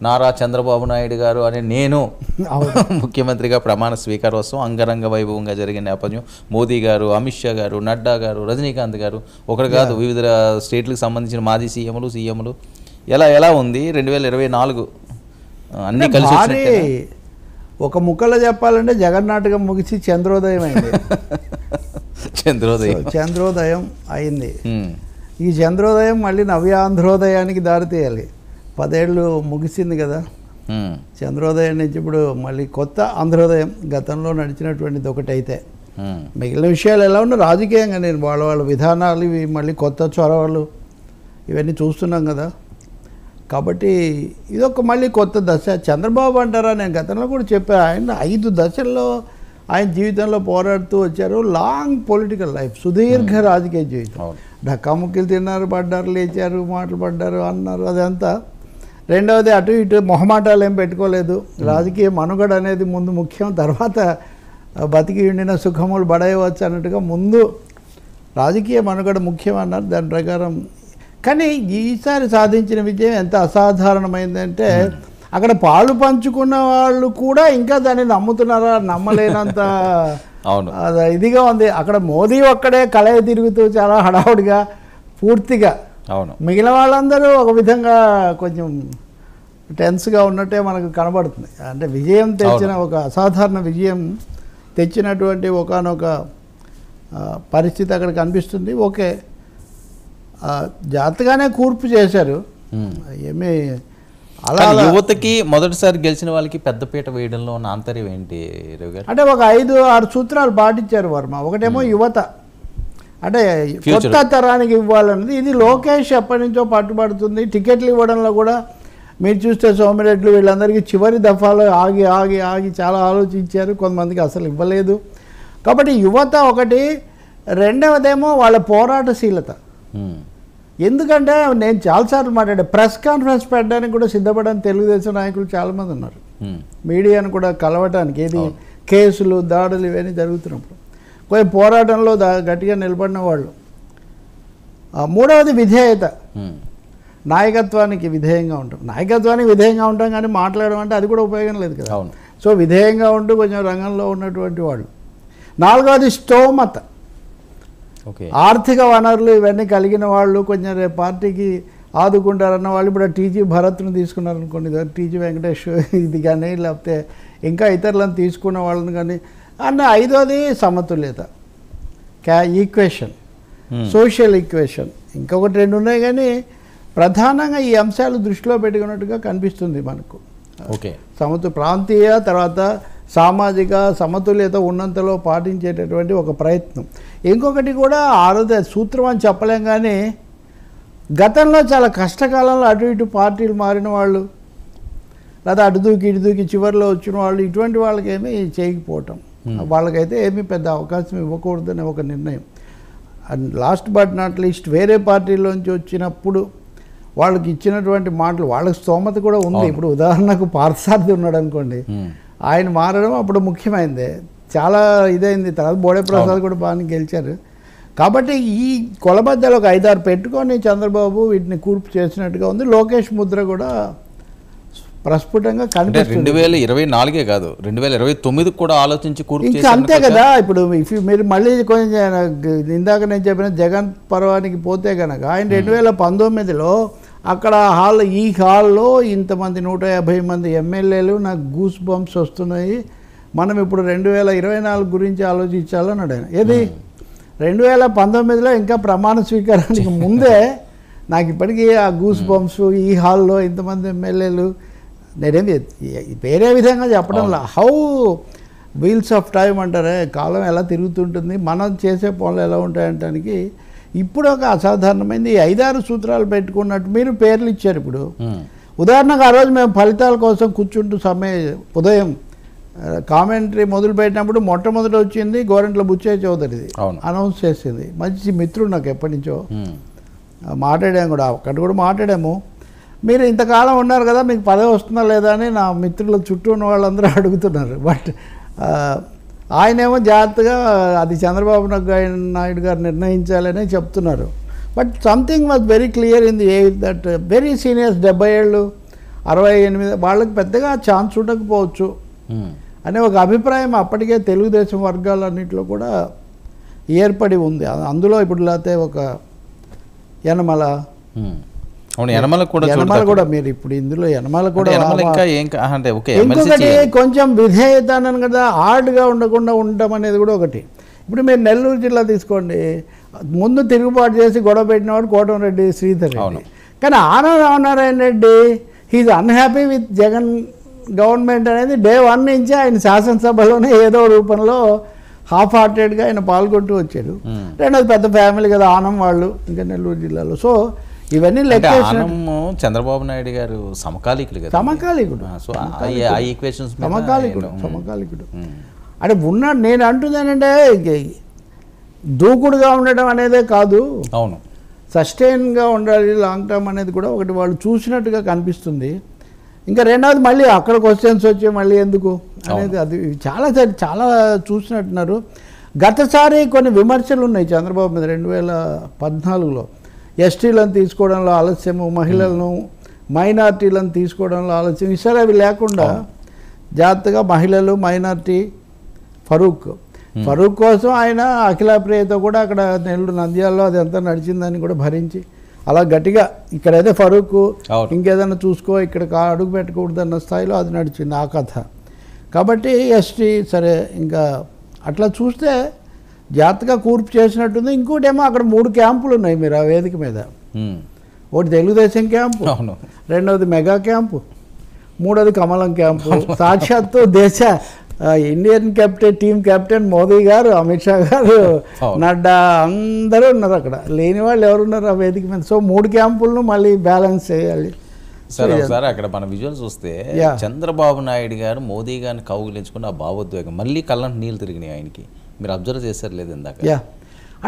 నారా చంద్రబాబు నాయుడు గారు అనే నేను ముఖ్యమంత్రిగా ప్రమాణ స్వీకారోత్సవం అంగరంగ వైభవంగా జరిగిన నేపథ్యం మోదీ గారు, అమిత్ షా గారు, నడ్డా గారు, రజనీకాంత్ గారు, ఒకటి కాదు వివిధ స్టేట్లకు సంబంధించిన మాజీ సీఎంలు ఎలా ఉంది 2024 అన్ని కలిసి ఒక ముక్కలో చెప్పాలంటే జగన్నాటకం ముగిసి చంద్రోదయం అయింది. చంద్రోదయం అయింది. ఈ చంద్రోదయం మళ్ళీ నవ్యాంధ్రోదయానికి దారితీయాలి. 10 ఏళ్ళు ముగిసింది కదా చంద్రోదయం నుంచి. ఇప్పుడు మళ్ళీ కొత్త ఆంధ్రోదయం గతంలో నడిచినటువంటిది ఒకటైతే మిగిలిన విషయాలు ఎలా ఉన్నా రాజకీయంగా నేను వాళ్ళ విధానాలు ఇవి మళ్ళీ కొత్త చొరవలు ఇవన్నీ చూస్తున్నాం కదా. కాబట్టి ఇదొక మళ్ళీ కొత్త దశ. చంద్రబాబు అంటారా, నేను గతంలో కూడా చెప్పా, ఆయన 5 దశల్లో ఆయన జీవితంలో పోరాడుతూ వచ్చారు. లాంగ్ పొలిటికల్ లైఫ్, సుదీర్ఘ రాజకీయ జీవితం. డక్కాముక్కీలు తిన్నారు, పడ్డారు, లేచారు, మాటలు పడ్డారు, అన్నారు, అదంతా. రెండవది అటు ఇటు మొహమాటాలు ఏం పెట్టుకోలేదు. రాజకీయ మనుగడ అనేది ముందు ముఖ్యం, తర్వాత బతికి ఉండిన సుఖములు బడయవచ్చు అన్నట్టుగా ముందు రాజకీయ మనుగడ ముఖ్యం అన్నారు. దాని ప్రకారం కానీ ఈసారి సాధించిన విజయం ఎంత అసాధారణమైందంటే అక్కడ పాలు పంచుకున్న వాళ్ళు కూడా ఇంకా దాన్ని నమ్ముతున్నారా, నమ్మలేనంత ఇదిగా ఉంది. అక్కడ మోదీ ఒక్కడే కలయ తిరుగుతూ చాలా హడావుడిగా పూర్తిగా, మిగిలిన వాళ్ళందరూ ఒక విధంగా కొంచెం టెన్స్గా ఉన్నట్టే మనకు కనబడుతుంది. అంటే విజయం తెచ్చిన ఒక అసాధారణ విజయం తెచ్చినటువంటి ఒకానొక పరిస్థితి అక్కడ కనిపిస్తుంది. ఓకే, జాగ్రత్తగానే కూర్పు చేశారు. ఏమీ అలా యువతకి మొదటిసారి గెలిచిన వాళ్ళకి పెద్దపీట వేయడంలో ఉన్న ఆంతర్యం ఏంటి రవి గారు? అంటే ఒక 5-6 సూత్రాలు పాటించారు వర్మ. ఒకటేమో యువత, అంటే కొత్త తరానికి ఇవ్వాలన్నది. ఇది లోకేష్ ఎప్పటి నుంచో పట్టుబడుతుంది. టికెట్లు ఇవ్వడంలో కూడా మీరు చూస్తే సోమిరెడ్లు వీళ్ళందరికీ చివరి దఫాలో ఆగి ఆగి ఆగి చాలా ఆలోచించారు. కొంతమందికి అసలు ఇవ్వలేదు. కాబట్టి యువత ఒకటి. రెండవదేమో వాళ్ళ పోరాటశీలత. ఎందుకంటే నేను చాలాసార్లు మాట్లాడే ప్రెస్ కాన్ఫరెన్స్ పెట్టడానికి కూడా సిద్ధపడని తెలుగుదేశం నాయకులు చాలామంది ఉన్నారు. మీడియాను కూడా కలవటానికి, ఏది కేసులు, దాడులు ఇవన్నీ జరుగుతున్నప్పుడు కొంచెం పోరాటంలో గట్టిగా నిలబడిన వాళ్ళు. మూడవది విధేయత, నాయకత్వానికి విధేయంగా ఉంటాం. నాయకత్వానికి విధేయంగా ఉంటాం కానీ మాట్లాడడం అంటే అది కూడా ఉపయోగం లేదు కదా. సో విధేయంగా ఉంటూ కొంచెం రంగంలో ఉన్నటువంటి వాళ్ళు. నాలుగవది స్తోమత, ఆర్థిక వనరులు ఇవన్నీ కలిగిన వాళ్ళు, కొంచెం రేపు పార్టీకి ఆదుకుంటారన్న వాళ్ళు. ఇప్పుడు టీజీ భరత్ను తీసుకున్నారనుకోండి, టీజీ వెంకటేష్ ఇది కానీ, లేకపోతే ఇంకా ఇతరులను తీసుకున్న వాళ్ళని కానీ అన్న. ఐదోది సమతుల్యత, ఈక్వేషన్, సోషల్ ఈక్వేషన్. ఇంకొకటి 2 ఉన్నాయి కానీ ప్రధానంగా ఈ అంశాలు దృష్టిలో పెట్టుకున్నట్టుగా కనిపిస్తుంది మనకు. ప్రాంతీయ తర్వాత సామాజిక సమతుల్యత ఉన్నంతలో పాటించేటటువంటి ఒక ప్రయత్నం. ఇంకొకటి కూడా ఆరోగ్య సూత్రం అని చెప్పలేం కానీ గతంలో చాలా కష్టకాలంలో అటు ఇటు పార్టీలు మారిన వాళ్ళు, లేదా అటు దూకి ఇటు దూకి చివరిలో వచ్చిన వాళ్ళు, ఇటువంటి వాళ్ళకి ఏమీ చేయకపోవటం, వాళ్ళకైతే ఏమీ పెద్ద అవకాశం ఇవ్వకూడదని ఒక నిర్ణయం. And last but not least వేరే పార్టీలోంచి వచ్చినప్పుడు వాళ్ళకి ఇచ్చినటువంటి మాటలు, వాళ్ళకి స్తోమత కూడా ఉంది. ఇప్పుడు ఉదాహరణకు పార్థసారథి ఉన్నాడు అనుకోండి, ఆయన మారడం అప్పుడు ముఖ్యమైందే, చాలా ఇదైంది. తర్వాత బోడే ప్రసాద్ కూడా బాగా గెలిచారు. కాబట్టి ఈ కొలబద్దలు ఒక 5-6 పెట్టుకొని చంద్రబాబు వీటిని కూర్పు చేసినట్టుగా ఉంది. లోకేష్ ముద్ర కూడా ప్రస్ఫుటంగా కనిపిస్తుంది. 2024 కాదు 2029 కూడా ఆలోచించి కూర్పు ఇంకా అంతే కదా. ఇప్పుడు మీరు మళ్ళీ కొంచెం ఇందాక నేను చెప్పిన జగన్ పర్వానికి పోతే కనుక ఆయన 2019లో అక్కడ ఈ హాల్లో ఇంతమంది 150 మంది ఎమ్మెల్యేలు, నాకు గూస్ బంప్స్ వస్తున్నాయి, మనం ఇప్పుడు 2024 గురించి ఆలోచించాలని అడిగాను. ఏది 2019లో ఇంకా ప్రమాణ స్వీకారానికి ముందే నాకు ఇప్పటికీ ఆ గూస్ బంప్స్, ఈ హాల్లో ఇంతమంది ఎమ్మెల్యేలు. నేనేమి వేరే విధంగా చెప్పడంలా, హౌ వీల్స్ ఆఫ్ టైం అంటారే, కాలం ఎలా తిరుగుతుంటుంది, మనం చేసే పనులు ఎలా ఉంటాయంటానికి ఇప్పుడు ఒక అసాధారణమైంది. 5-6 సూత్రాలు పెట్టుకున్నట్టు మీరు పేర్లు ఇచ్చారు. ఇప్పుడు ఉదాహరణకు ఆ రోజు మేము ఫలితాల కోసం కూర్చుంటూ ఉదయం కామెంటరీ మొదలుపెట్టినప్పుడు మొట్టమొదటి వచ్చింది గోరంట్ల బుచ్చయ్య చౌదరిది, అనౌన్స్ చేసింది. మంచి మిత్రుడు నాకు ఎప్పటి నుంచో, మాట్లాడాము కూడా, అక్కడ కూడా మాట్లాడాము. మీరు ఇంతకాలం ఉన్నారు కదా, మీకు పదవి వస్తుందా లేదా అని నా మిత్రుల చుట్టూ ఉన్న వాళ్ళందరూ అడుగుతున్నారు. బట్ ఆయనేమో జాగ్రత్తగా అది చంద్రబాబు నాయుడు గారు నిర్ణయించాలని చెప్తున్నారు. But something was very clear in the that very seniors, 70 ఏళ్ళు 68 వాళ్ళకి పెద్దగా ఛాన్స్ ఉండకపోవచ్చు అనే ఒక అభిప్రాయం అప్పటికే తెలుగుదేశం వర్గాలన్నింటిలో కూడా ఏర్పడి ఉంది. అందులో ఇప్పుడు లేకపోతే ఒక యనమల కూడా మీరు ఇప్పుడు ఇందులో యనమల కూడా ఇంకొకటి కొంచెం విధేయత అన్నాను కదా, హార్డ్గా ఉండకుండా ఉండటం అనేది కూడా ఒకటి. ఇప్పుడు మీరు నెల్లూరు జిల్లా తీసుకోండి, ముందు తిరుగుబాటు చేసి గొడవ పెట్టినవాడు కోటంరెడ్డి శ్రీధర్ రెడ్డి. కానీ Anam Ramanarayana Reddy he's unhappy with Jagan government అనేది డే 1 నుంచి ఆయన శాసనసభలోనే ఏదో రూపంలో హాఫ్ హార్టెడ్గా ఆయన పాల్గొంటూ వచ్చాడు. రెండోది పెద్ద ఫ్యామిలీ కదా ఆనం వాళ్ళు ఇంకా నెల్లూరు జిల్లాలో. సో ఇవన్నీ లెక్క చంద్రబాబు నాయుడు గారు సమకాలీకుడు అంటే ఉన్నాడు. నేను అంటుందేనంటే దూకుడుగా ఉండడం అనేదే కాదు, అవును, సస్టైన్గా ఉండాలి లాంగ్ టర్మ్ అనేది కూడా ఒకటి వాళ్ళు చూసినట్టుగా కనిపిస్తుంది. ఇంకా రెండవది మళ్ళీ అక్కడ క్వశ్చన్స్ వచ్చి మళ్ళీ ఎందుకు అనేది అది చాలా చూసినట్టున్నారు. గతసారి కొన్ని విమర్శలు ఉన్నాయి చంద్రబాబు మీద 2014లో ఎస్టీలను తీసుకోవడంలో ఆలస్యము, మహిళలను మైనార్టీలను తీసుకోవడంలో ఆలస్యం. ఈసారి అవి లేకుండా జాగ్రత్తగా మహిళలు మైనార్టీ ఫరూక్ కోసం ఆయన అఖిలప్రియతో కూడా అక్కడ నెల్లూరు నంద్యాలలో అది ఎంత నడిచిందని కూడా భరించి అలా గట్టిగా ఇక్కడైతే ఫరూక్ ఇంకేదైనా చూసుకో ఇక్కడ అడుగు పెట్టకూడదు అన్న స్థాయిలో అది నడిచింది ఆ కథ. కాబట్టి ఎస్టీ సరే ఇంకా అట్లా చూస్తే జాగ్రత్తగా కూర్పు చేసినట్టుంది. ఇంకోటి ఏమో అక్కడ 3 క్యాంపులు ఉన్నాయి మీరు ఆ వేదిక మీద. ఒకటి తెలుగుదేశం క్యాంపు, రెండవది మెగా క్యాంపు, మూడవది కమలం క్యాంపు. సాక్షాత్తు ఇండియన్ టీం కెప్టెన్ మోదీ గారు, అమిత్ షా గారు, నడ్డా అందరూ ఉన్నారు అక్కడ. లేని వాళ్ళు ఎవరున్నారు ఆ వేదిక మీద? సో 3 క్యాంపులను మళ్ళీ బ్యాలెన్స్ చేయాలి. సరే ఒకసారి అక్కడ మన విజువల్ చూస్తే చంద్రబాబు నాయుడు గారు మోదీ గారిని కౌగిలించుకున్న ఆ భావోద్వేగం మళ్ళీ కళ్ళంటి నీళ్ళు తిరిగినాయి ఆయనకి. మీరు అబ్జర్వ్ చేశారు లేదు ఇందాక?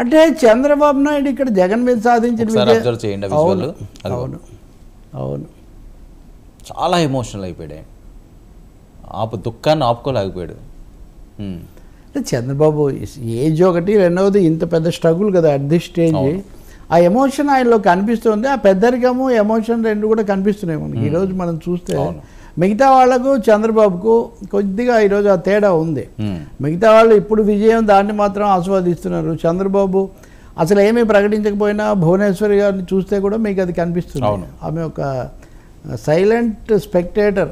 అంటే చంద్రబాబు నాయుడు ఇక్కడ జగన్ మీద సాధించిన అబ్జర్వ్ చేయండి విజువల్. అవును చాలా ఎమోషనల్ అయిపోయాడు, దుఃఖాన్ని ఆపుకోలేకపోయాడు. అంటే చంద్రబాబు ఏజ్ ఒకటి, రెండవది ఇంత పెద్ద స్ట్రగుల్ కదా అట్ దిస్ స్టేజ్. ఆ ఎమోషన్ ఆయనలో కనిపిస్తుంది, ఆ పెద్దరికము ఎమోషన్ రెండు కూడా కనిపిస్తున్నాయి మనకి ఈరోజు మనం చూస్తే. మిగతా వాళ్లకు చంద్రబాబుకు కొద్దిగా ఈరోజు ఆ తేడా ఉంది. మిగతా వాళ్ళు ఇప్పుడు విజయం దాన్ని మాత్రం ఆస్వాదిస్తున్నారు. చంద్రబాబు అసలు ఏమీ ప్రకటించకపోయినా భువనేశ్వరి గారిని చూస్తే కూడా మీకు అది కనిపిస్తుంది. ఆమె ఒక silent spectator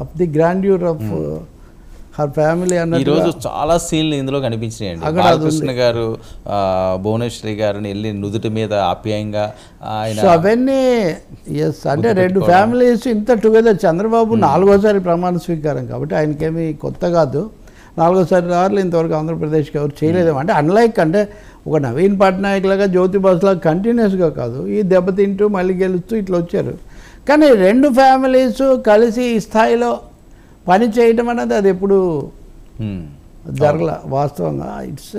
of the grandeur of her family అన్న. ఈరోజు చాలా సీన్లు ఇందులో కనిపించినాయండి. బాలకృష్ణ గారు భువనేశ్వరి గారిని వెళ్ళి నుదుటి మీద ఆప్యాయంగా ఆయన అవన్నీ అంటే 2 ఫ్యామిలీస్ ఇంత టుగెదర్. చంద్రబాబు 4వసారి ప్రమాణ స్వీకారం కాబట్టి ఆయనకేమీ కొత్త కాదు. 4సారి ఇంతవరకు ఆంధ్రప్రదేశ్కి ఎవరు చేయలేదు. అంటే అన్లైక్ అంటే ఒక నవీన్ పట్నాయక్ లాగా జ్యోతి బస్లాగా కంటిన్యూస్గా కాదు, ఈ దెబ్బతింటూ మళ్ళీ గెలుస్తూ ఇట్లా వచ్చారు. కానీ 2 ఫ్యామిలీస్ కలిసి ఈ స్థాయిలో పని చేయటం అనేది అది ఎప్పుడు జరగల వాస్తవంగా. ఇట్స్